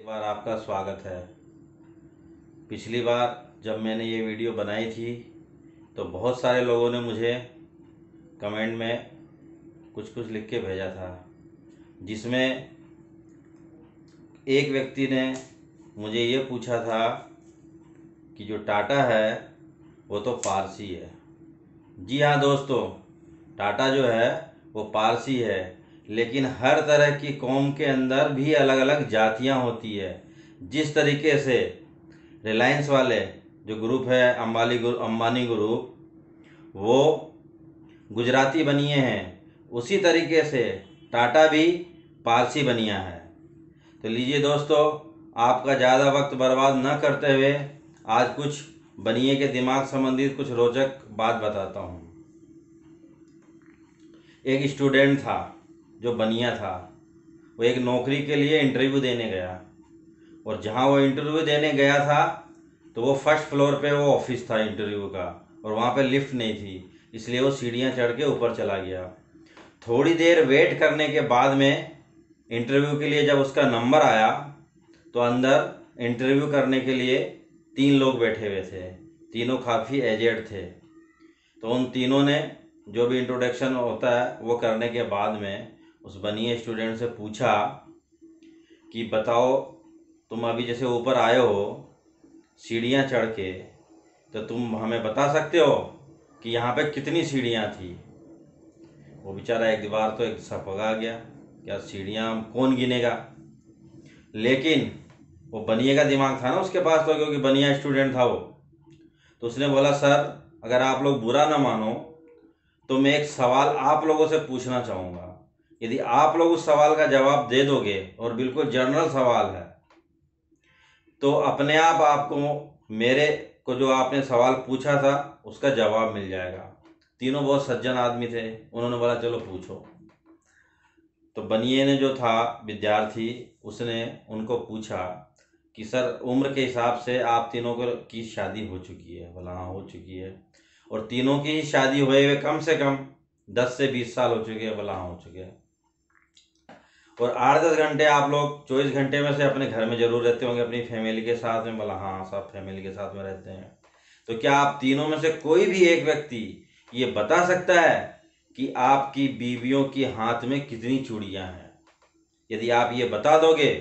बार आपका स्वागत है। पिछली बार जब मैंने ये वीडियो बनाई थी तो बहुत सारे लोगों ने मुझे कमेंट में कुछ कुछ लिख के भेजा था, जिसमें एक व्यक्ति ने मुझे ये पूछा था कि जो टाटा है वो तो पारसी है। जी हाँ दोस्तों, टाटा जो है वो पारसी है, लेकिन हर तरह की कौम के अंदर भी अलग अलग जातियाँ होती है। जिस तरीके से रिलायंस वाले जो ग्रुप है अंबानी ग्रुप वो गुजराती बनिए हैं, उसी तरीके से टाटा भी पारसी बनिया है। तो लीजिए दोस्तों, आपका ज़्यादा वक्त बर्बाद न करते हुए आज कुछ बनिए के दिमाग संबंधित कुछ रोचक बात बताता हूँ। एक स्टूडेंट था जो बनिया था, वो एक नौकरी के लिए इंटरव्यू देने गया, और जहाँ वो इंटरव्यू देने गया था तो वो फर्स्ट फ्लोर पे वो ऑफिस था इंटरव्यू का, और वहाँ पे लिफ्ट नहीं थी, इसलिए वो सीढ़ियाँ चढ़ के ऊपर चला गया। थोड़ी देर वेट करने के बाद में इंटरव्यू के लिए जब उसका नंबर आया तो अंदर इंटरव्यू करने के लिए 3 लोग बैठे हुए थे। तीनों काफ़ी एजेड थे। तो उन तीनों ने जो भी इंट्रोडक्शन होता है वो करने के बाद में उस बनिए स्टूडेंट से पूछा कि बताओ, तुम अभी जैसे ऊपर आए हो सीढ़ियाँ चढ़ के, तो तुम हमें बता सकते हो कि यहाँ पे कितनी सीढ़ियाँ थी। वो बेचारा एक बार तो एक सपगा गया, क्या सीढ़ियाँ कौन गिनेगा। लेकिन वो बनिए का दिमाग था ना उसके पास, तो क्योंकि बनिया स्टूडेंट था वो, तो उसने बोला सर, अगर आप लोग बुरा ना मानो तो मैं एक सवाल आप लोगों से पूछना चाहूँगा। यदि आप लोग उस सवाल का जवाब दे दोगे, और बिल्कुल जनरल सवाल है, तो अपने आप आपको मेरे को जो आपने सवाल पूछा था उसका जवाब मिल जाएगा। तीनों बहुत सज्जन आदमी थे, उन्होंने बोला चलो पूछो। तो बनिए ने जो था विद्यार्थी, उसने उनको पूछा कि सर, उम्र के हिसाब से आप तीनों को की शादी हो चुकी है? बोला हाँ हो चुकी है। और तीनों की ही शादी हुए हुए कम से कम 10 से 20 साल हो चुके हैं? बोला हाँ हो चुके हैं। और 8-10 घंटे आप लोग 24 घंटे में से अपने घर में जरूर रहते होंगे अपनी फैमिली के साथ में? बोला हाँ, सब फैमिली के साथ में रहते हैं। तो क्या आप तीनों में से कोई भी एक व्यक्ति ये बता सकता है कि आपकी बीवियों के हाथ में कितनी चूड़ियां हैं? यदि आप ये बता दोगे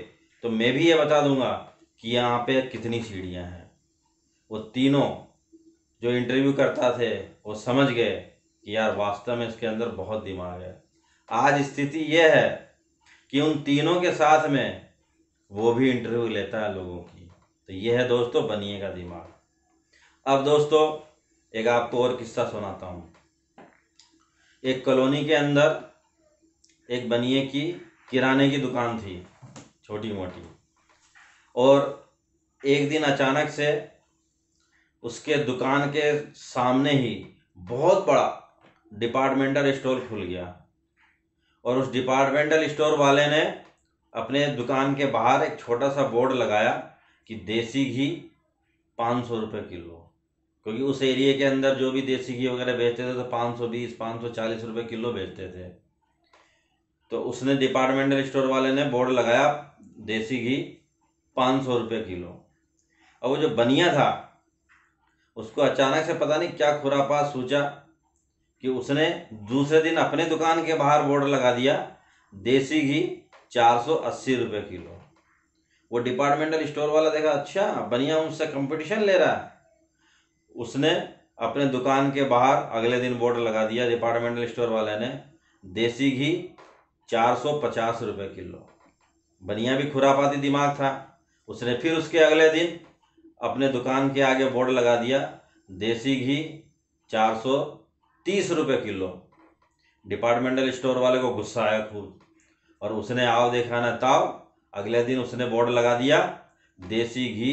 तो मैं भी ये बता दूंगा कि यहाँ पे कितनी सीढ़ियाँ हैं। वो तीनों जो इंटरव्यू करता थे वो समझ गए कि यार वास्तव में इसके अंदर बहुत दिमाग है। आज स्थिति ये है कि उन तीनों के साथ में वो भी इंटरव्यू लेता है लोगों की। तो ये है दोस्तों बनिए का दिमाग। अब दोस्तों एक आपको और किस्सा सुनाता हूँ। एक कॉलोनी के अंदर एक बनिए की किराने की दुकान थी, छोटी मोटी। और एक दिन अचानक से उसके दुकान के सामने ही बहुत बड़ा डिपार्टमेंटल स्टोर खुल गया, और उस डिपार्टमेंटल स्टोर वाले ने अपने दुकान के बाहर एक छोटा सा बोर्ड लगाया कि देसी घी 500 रुपये किलो। क्योंकि उस एरिया के अंदर जो भी देसी घी वगैरह बेचते थे तो 520 540 रुपये किलो बेचते थे। तो उसने डिपार्टमेंटल स्टोर वाले ने बोर्ड लगाया देसी घी 500 रुपये किलो। और वो जो बनिया था उसको अचानक से पता नहीं क्या खुरापात सूझा कि उसने दूसरे दिन अपने दुकान के बाहर बोर्ड लगा दिया देसी घी 480 रुपये किलो। वो डिपार्टमेंटल स्टोर वाला देखा, अच्छा बनिया उनसे कंपटीशन ले रहा है। उसने अपने दुकान के बाहर अगले दिन बोर्ड लगा दिया डिपार्टमेंटल स्टोर वाले ने, देसी घी 450 रुपये किलो। बनिया भी खुरापाती दिमाग था, उसने फिर उसके अगले दिन अपने दुकान के आगे बोर्ड लगा दिया देसी घी 430 रुपये किलो। डिपार्टमेंटल स्टोर वाले को गुस्सा आया खूब, और उसने आओ देखा ना ताव, अगले दिन उसने बोर्ड लगा दिया देसी घी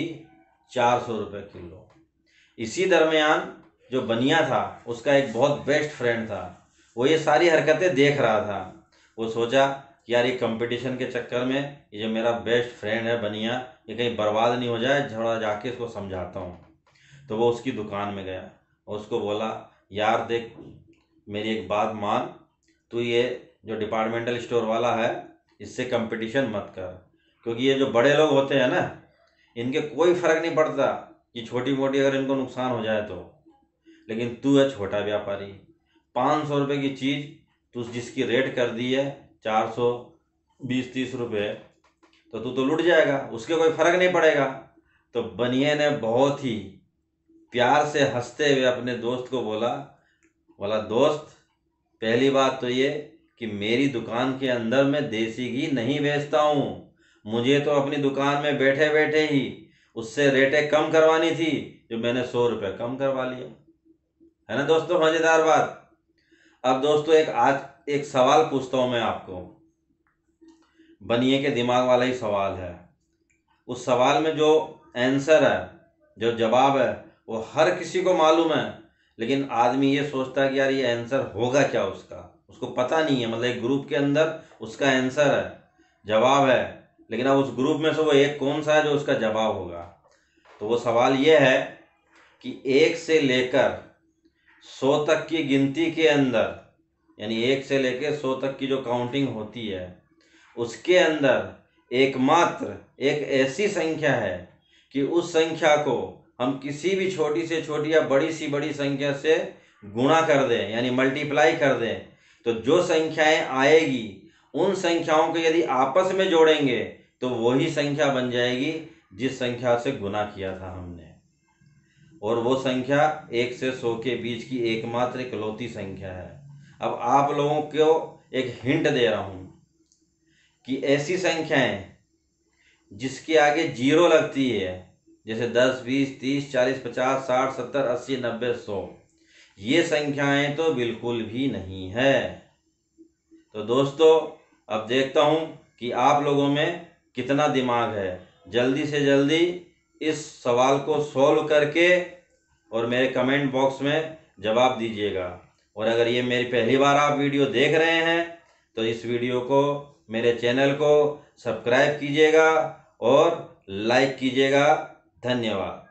400 रुपये किलो। इसी दरमियान जो बनिया था उसका एक बहुत बेस्ट फ्रेंड था, वो ये सारी हरकतें देख रहा था। वो सोचा कि यार ये कंपटीशन के चक्कर में ये जो मेरा बेस्ट फ्रेंड है बनिया, ये कहीं बर्बाद नहीं हो जाए, थोड़ा जाके इसको समझाता हूँ। तो वो उसकी दुकान में गया और उसको बोला, यार देख मेरी एक बात मान, तू ये जो डिपार्टमेंटल स्टोर वाला है इससे कंपटीशन मत कर, क्योंकि ये जो बड़े लोग होते हैं ना, इनके कोई फर्क नहीं पड़ता कि छोटी मोटी अगर इनको नुकसान हो जाए तो। लेकिन तू है छोटा व्यापारी, 500 रुपये की चीज़ तू जिसकी रेट कर दी है 420-30 रुपये, तो तू तो लुट जाएगा, उसके कोई फर्क नहीं पड़ेगा। तो बनिए ने बहुत ही प्यार से हंसते हुए अपने दोस्त को बोला दोस्त, पहली बात तो ये कि मेरी दुकान के अंदर मैं देसी घी नहीं बेचता हूँ, मुझे तो अपनी दुकान में बैठे बैठे ही उससे रेटें कम करवानी थी, जो मैंने 100 रुपये कम करवा लिया। है ना दोस्तों मज़ेदार बात। अब दोस्तों आज एक सवाल पूछता हूँ मैं आपको, बनिए के दिमाग वाला ही सवाल है। उस सवाल में जो आंसर है, जो जवाब है, वो हर किसी को मालूम है, लेकिन आदमी ये सोचता है कि यार ये आंसर होगा क्या, उसको पता नहीं है। मतलब एक ग्रुप के अंदर उसका आंसर है, जवाब है, लेकिन अब उस ग्रुप में से वो एक कौन सा है जो उसका जवाब होगा। तो वो सवाल ये है कि 1 से लेकर 100 तक की गिनती के अंदर, यानी 1 से लेकर 100 तक की जो काउंटिंग होती है, उसके अंदर एकमात्र एक ऐसी संख्या है कि उस संख्या को हम किसी भी छोटी से छोटी या बड़ी सी बड़ी संख्या से गुणा कर दें, यानी मल्टीप्लाई कर दें, तो जो संख्याएं आएगी उन संख्याओं को यदि आपस में जोड़ेंगे तो वही संख्या बन जाएगी जिस संख्या से गुणा किया था हमने। और वो संख्या 1 से 100 के बीच की एकमात्र इकलौती संख्या है। अब आप लोगों को एक हिंट दे रहा हूं कि ऐसी संख्याएं जिसके आगे 0 लगती है, जैसे 10, 20, 30, 40, 50, 60, 70, 80, 90, 100, ये संख्याएं तो बिल्कुल भी नहीं है। तो दोस्तों अब देखता हूं कि आप लोगों में कितना दिमाग है। जल्दी से जल्दी इस सवाल को सॉल्व करके और मेरे कमेंट बॉक्स में जवाब दीजिएगा। और अगर ये मेरी पहली बार आप वीडियो देख रहे हैं तो इस वीडियो को, मेरे चैनल को सब्सक्राइब कीजिएगा और लाइक कीजिएगा। धन्यवाद।